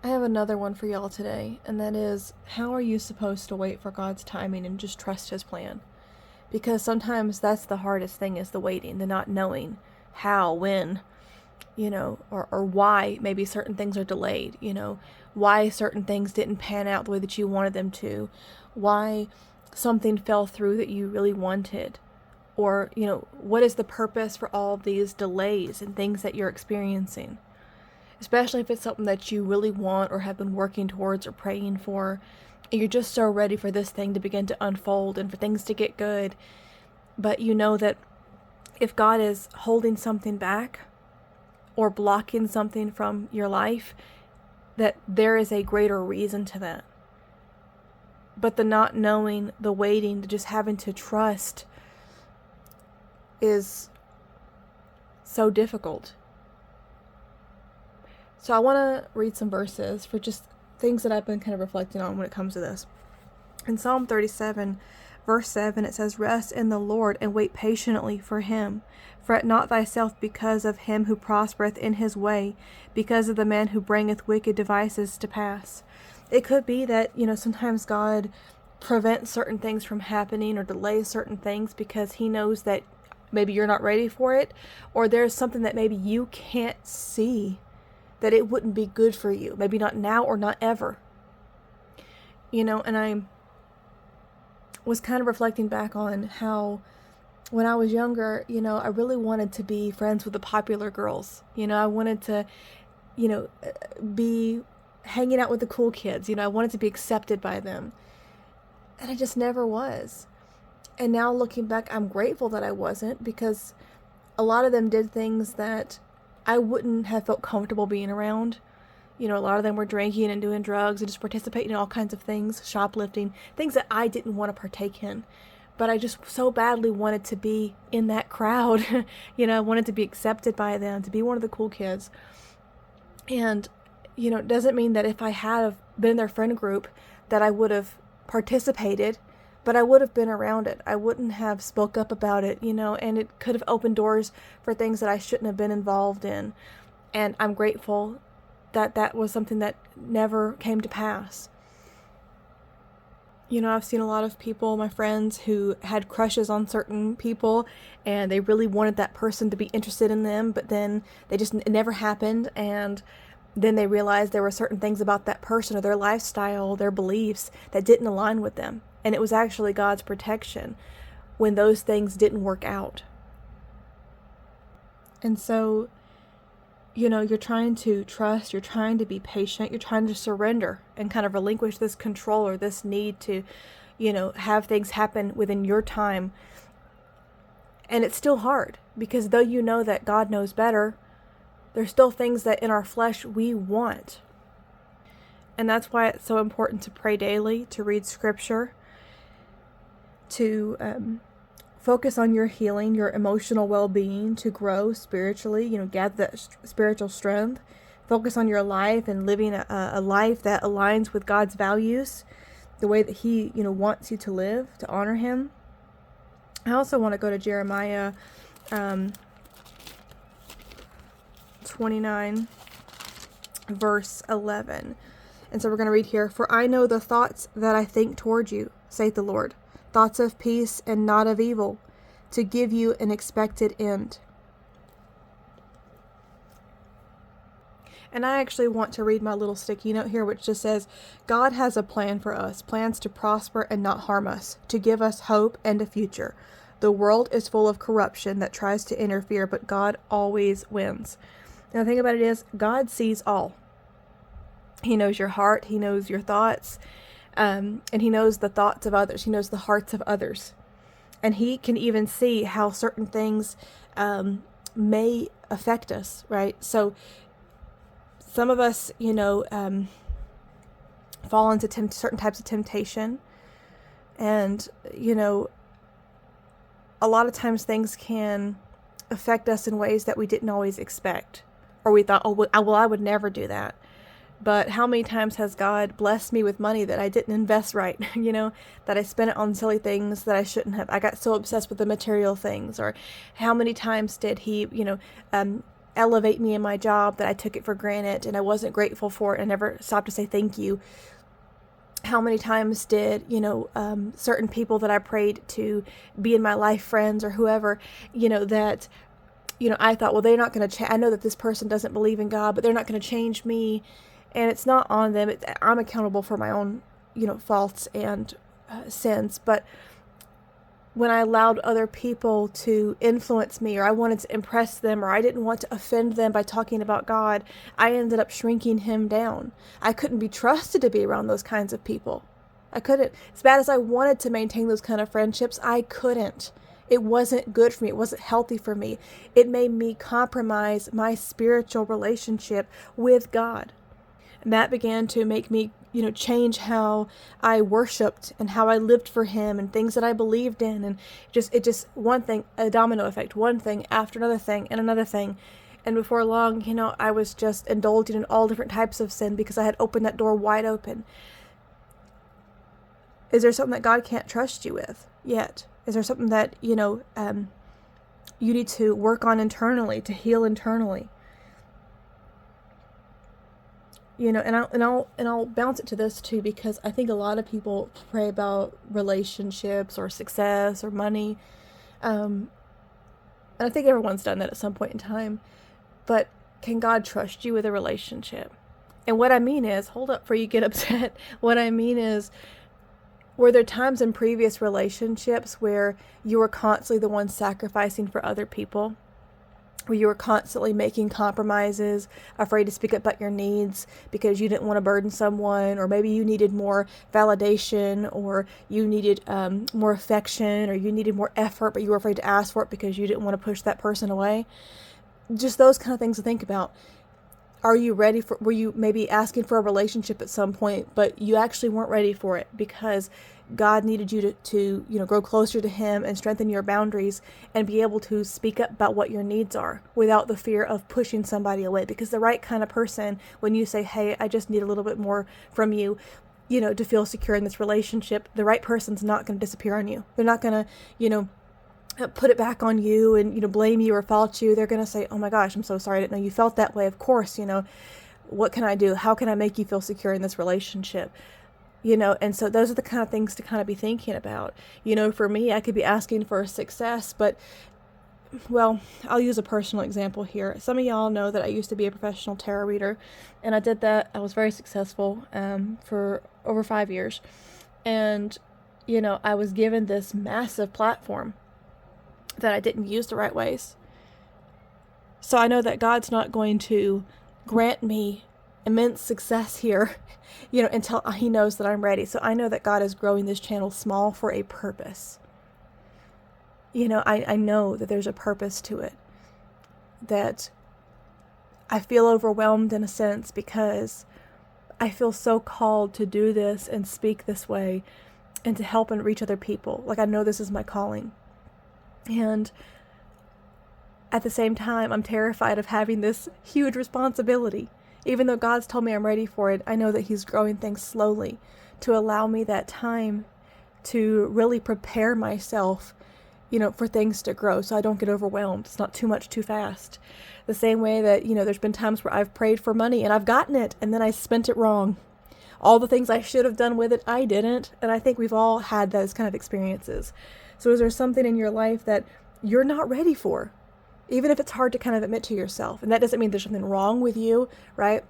I have another one for y'all today, and that is, how are you supposed to wait for God's timing and just trust His plan? Because sometimes that's the hardest thing, is the waiting, the not knowing how, when, or why maybe certain things are delayed, why certain things didn't pan out the way that you wanted them to, why something fell through that you really wanted, or, what is the purpose for all of these delays and things that you're experiencing? Especially if it's something that you really want or have been working towards or praying for, and you're just so ready for this thing to begin to unfold and for things to get good. But you know that if God is holding something back or blocking something from your life, that there is a greater reason to that. But the not knowing, the waiting, the just having to trust is so difficult. So I want to read some verses for just things that I've been kind of reflecting on when it comes to this. In Psalm 37, verse 7, it says, "Rest in the Lord and wait patiently for Him. Fret not thyself because of him who prospereth in his way, because of the man who bringeth wicked devices to pass." It could be that, sometimes God prevents certain things from happening or delays certain things because He knows that maybe you're not ready for it, or there's something that maybe you can't see that it wouldn't be good for you. Maybe not now or not ever. And I was kind of reflecting back on how when I was younger, I really wanted to be friends with the popular girls. I wanted to, be hanging out with the cool kids. I wanted to be accepted by them. And I just never was. And now looking back, I'm grateful that I wasn't, because a lot of them did things that I wouldn't have felt comfortable being around. A lot of them were drinking and doing drugs and just participating in all kinds of things, shoplifting, things that I didn't want to partake in. But I just so badly wanted to be in that crowd. I wanted to be accepted by them, to be one of the cool kids. And, it doesn't mean that if I had been in their friend group that I would have participated, but I would have been around it. I wouldn't have spoke up about it, and it could have opened doors for things that I shouldn't have been involved in. And I'm grateful that that was something that never came to pass. I've seen a lot of people, my friends, who had crushes on certain people, and they really wanted that person to be interested in them, but then it never happened, and then they realized there were certain things about that person or their lifestyle, their beliefs, that didn't align with them. And it was actually God's protection when those things didn't work out. And so, you're trying to trust, you're trying to be patient, you're trying to surrender and kind of relinquish this control or this need to, have things happen within your time. And it's still hard, because though you know that God knows better, there's still things that in our flesh we want. And that's why it's so important to pray daily, to read scripture, to focus on your healing, your emotional well-being, to grow spiritually, gather that spiritual strength. Focus on your life and living a life that aligns with God's values, the way that He, wants you to live, to honor Him. I also want to go to Jeremiah 29, verse 11. And so we're going to read here, "For I know the thoughts that I think toward you, saith the Lord, thoughts of peace and not of evil, to give you an expected end." And I actually want to read my little sticky note here, which just says, "God has a plan for us, plans to prosper and not harm us, to give us hope and a future. The world is full of corruption that tries to interfere, but God always wins." And the thing about it is, God sees all. He knows your heart, He knows your thoughts, and He knows the thoughts of others. He knows the hearts of others. And He can even see how certain things may affect us, right? So some of us, fall into certain types of temptation. And, a lot of times things can affect us in ways that we didn't always expect. Or we thought, oh, well, I would never do that. But how many times has God blessed me with money that I didn't invest right, that I spent it on silly things that I shouldn't have. I got so obsessed with the material things. Or how many times did He, elevate me in my job that I took it for granted and I wasn't grateful for it. I never stopped to say thank you. How many times did, certain people that I prayed to be in my life, friends or whoever, that, I thought, well, they're not going to change. I know that this person doesn't believe in God, but they're not going to change me. And it's not on them. I'm accountable for my own, faults and sins. But when I allowed other people to influence me, or I wanted to impress them, or I didn't want to offend them by talking about God, I ended up shrinking him down. I couldn't be trusted to be around those kinds of people. I couldn't. As bad as I wanted to maintain those kind of friendships, I couldn't. It wasn't good for me. It wasn't healthy for me. It made me compromise my spiritual relationship with God. And that began to make me change how I worshiped and how I lived for him and things that I believed in. And it just one thing, a domino effect, one thing after another thing and another thing. And before long, I was just indulging in all different types of sin because I had opened that door wide open. Is there something that God can't trust you with yet? Is there something that, you need to work on internally, to heal internally? And I'll bounce it to this too, because I think a lot of people pray about relationships or success or money, and I think everyone's done that at some point in time. But can God trust you with a relationship? And what I mean is, hold up before you get upset. What I mean is, were there times in previous relationships where you were constantly the one sacrificing for other people? Where you were constantly making compromises, afraid to speak up about your needs because you didn't want to burden someone, or maybe you needed more validation, or you needed more affection, or you needed more effort, but you were afraid to ask for it because you didn't want to push that person away? Just those kind of things to think about. Were you maybe asking for a relationship at some point, but you actually weren't ready for it because God needed you to grow closer to him and strengthen your boundaries and be able to speak up about what your needs are without the fear of pushing somebody away? Because the right kind of person, when you say, hey, I just need a little bit more from you, to feel secure in this relationship, the right person's not going to disappear on you. They're not going to, put it back on you and, blame you or fault you. They're going to say, oh my gosh, I'm so sorry. I didn't know you felt that way. Of course, what can I do? How can I make you feel secure in this relationship? And so those are the kind of things to kind of be thinking about. For me, I could be asking for success, but, well, I'll use a personal example here. Some of y'all know that I used to be a professional tarot reader, and I did that. I was very successful for over 5 years. And, I was given this massive platform that I didn't use the right ways. So I know that God's not going to grant me immense success here, until he knows that I'm ready. So I know that God is growing this channel small for a purpose. I know that there's a purpose to it. That I feel overwhelmed in a sense because I feel so called to do this and speak this way and to help and reach other people. Like, I know this is my calling. And at the same time, I'm terrified of having this huge responsibility. Even though God's told me I'm ready for it, I know that he's growing things slowly to allow me that time to really prepare myself, for things to grow so I don't get overwhelmed. It's not too much too fast. The same way that, there's been times where I've prayed for money and I've gotten it and then I spent it wrong. All the things I should have done with it, I didn't. And I think we've all had those kind of experiences. So is there something in your life that you're not ready for? Even if it's hard to kind of admit to yourself. And that doesn't mean there's something wrong with you, right?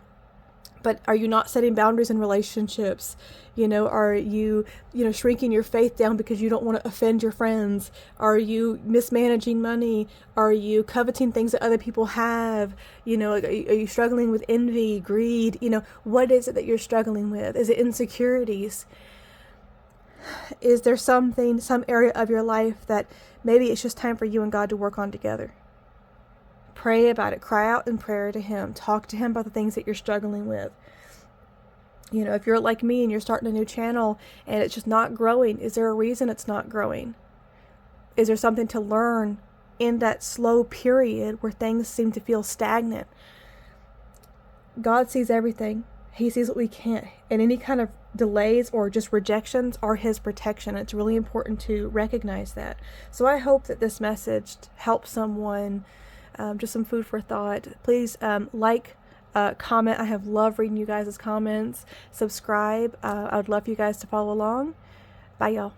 But are you not setting boundaries in relationships? Are you, shrinking your faith down because you don't want to offend your friends? Are you mismanaging money? Are you coveting things that other people have? Are you struggling with envy, greed? What is it that you're struggling with? Is it insecurities? Is there some area of your life that maybe it's just time for you and God to work on together? Pray about it. Cry out in prayer to him. Talk to him about the things that you're struggling with. If you're like me and you're starting a new channel and it's just not growing, is there a reason it's not growing? Is there something to learn in that slow period where things seem to feel stagnant? God sees everything. He sees what we can't. And any kind of delays or just rejections are his protection. It's really important to recognize that. So I hope that this message helps someone Just some food for thought. Please comment. I have loved reading you guys' comments. Subscribe. I would love for you guys to follow along. Bye, y'all.